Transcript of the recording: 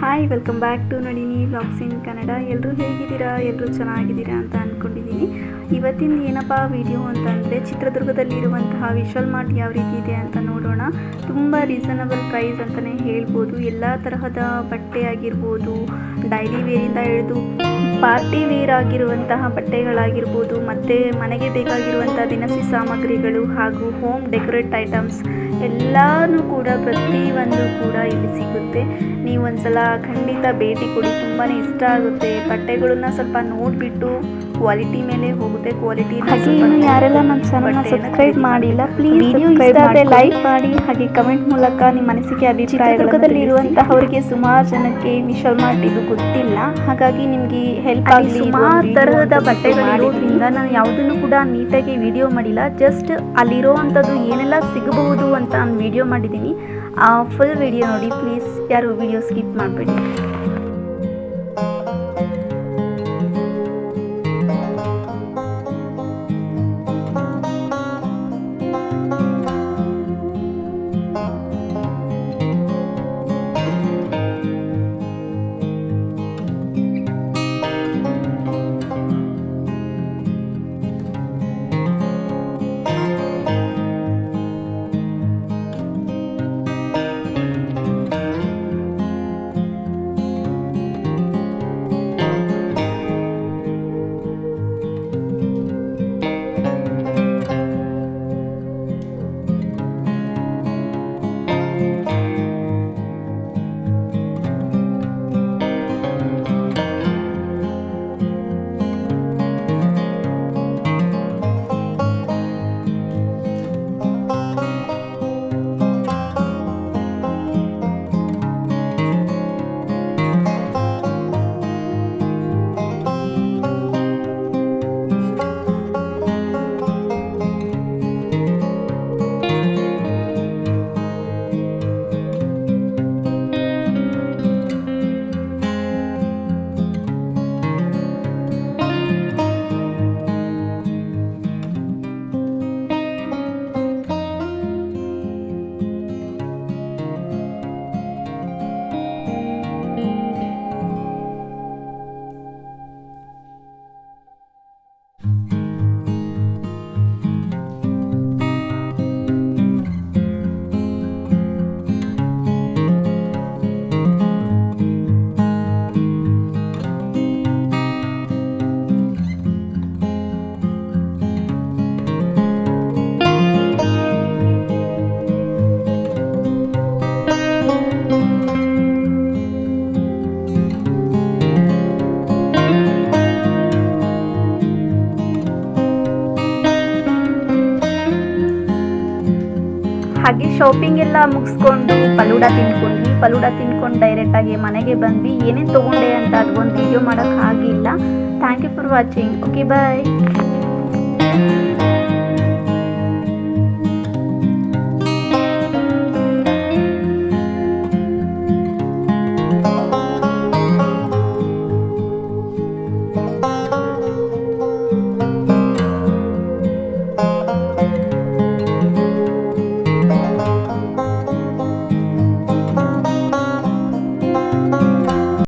Hi, welcome back to Nalini vlogs in Kannada. ಎಲ್ಲರೂ ಹೇಗಿದ್ದೀರಾ? ಎಲ್ಲರೂ ಚೆನ್ನಾಗಿದ್ದೀರಾ ಅಂತ ಅಂದ್ಕೊಂಡಿದ್ದೀನಿ. ಇವತ್ತಿನ ಏನಪ್ಪ ವಿಡಿಯೋ ಅಂತಂದರೆ, ಚಿತ್ರದುರ್ಗದಲ್ಲಿರುವಂತಹ ವಿಶಾಲ್ ಮಾರ್ಟ್ ಯಾವ ರೀತಿ ಇದೆ ಅಂತ ನೋಡೋಣ. ತುಂಬ ರೀಸನಬಲ್ ಪ್ರೈಸ್ ಅಂತಲೇ ಹೇಳ್ಬೋದು. ಎಲ್ಲ ತರಹದ ಬಟ್ಟೆ ಆಗಿರ್ಬೋದು, ಡೈಲಿ ವೇರಿಂದ ಹಿಡಿದು ಪಾರ್ಟಿ ವೇರ್ ಆಗಿರುವಂತಹ ಬಟ್ಟೆಗಳಾಗಿರ್ಬೋದು, ಮತ್ತು ಮನೆಗೆ ಬೇಕಾಗಿರುವಂಥ ದಿನಸಿ ಸಾಮಗ್ರಿಗಳು ಹಾಗೂ ಹೋಮ್ ಡೆಕೋರೇಟ್ ಐಟಮ್ಸ್ ಎಲ್ಲನೂ ಕೂಡ ಪ್ರತಿಯೊಂದು ಕೂಡ ಇಲ್ಲಿ ಸಿಗುತ್ತೆ. ನೀವು ಒಂದ್ಸಲ ಖಂಡಿತ ಭೇಟಿ ಕೊಡಿ, ತುಂಬಾ ಇಷ್ಟ ಆಗುತ್ತೆ. ಬಟ್ಟೆಗಳನ್ನ ಸ್ವಲ್ಪ ನೋಡಿಬಿಟ್ಟು ಕ್ವಾಲಿಟಿ ಮೇಲೆ ಹೋಗುತ್ತೆ. ಕ್ವಾಲಿಟಿ ಯಾರೆಲ್ಲ ನಮ್ಮ ಚಾನಲ್ನ ಸಬ್ಸ್ಕ್ರೈಬ್ ಮಾಡಿಲ್ಲ, ಪ್ಲೀಸ್ ವಿಡಿಯೋ ಇಷ್ಟ ಆದರೆ ಲೈಕ್ ಮಾಡಿ, ಹಾಗೆ ಕಮೆಂಟ್ ಮೂಲಕ ನಿಮ್ಮ ಅನಿಸಿಕೆ ಅಭಿಪ್ರಾಯಗಳಲ್ಲಿ ಇರುವಂತಹವರಿಗೆ ಸುಮಾರು ಜನಕ್ಕೆ ವಿಶಾಲ್ ಮಾರ್ಟ್ ಇದು ಗೊತ್ತಿಲ್ಲ, ಹಾಗಾಗಿ ನಿಮಗೆ ಹೆಲ್ಪ್ ಆಗಲಿ. ಸುಮಾರು ತರಹದ ಬಟ್ಟೆಗಳಿರೋದ್ರಿಂದ ನಾನು ಯಾವುದನ್ನು ಕೂಡ ನೀಟಾಗಿ ವಿಡಿಯೋ ಮಾಡಿಲ್ಲ. ಜಸ್ಟ್ ಅಲ್ಲಿರೋ ಅಂಥದ್ದು ಏನೆಲ್ಲ ಸಿಗಬಹುದು ಅಂತ ನಾನು ವಿಡಿಯೋ ಮಾಡಿದ್ದೀನಿ. ಫುಲ್ ವಿಡಿಯೋ ನೋಡಿ ಪ್ಲೀಸ್, ಯಾರು ವಿಡಿಯೋ ಸ್ಕಿಪ್ ಮಾಡಬೇಡಿ. ಹಾಗೆ ಶಾಪಿಂಗ್ ಎಲ್ಲ ಮುಗಿಸ್ಕೊಂಡು ಫಲೂಡ ತಿನ್ಕೊಂಡು ಡೈರೆಕ್ಟಾಗಿ ಮನೆಗೆ ಬಂದ್ವಿ. ಏನೇನು ತೊಗೊಂಡೆ ಅಂತ ಅದೊಂದು ವಿಡಿಯೋ ಮಾಡೋಕ್ಕೆ ಆಗಿಲ್ಲ. Thank you for watching. Okay, bye.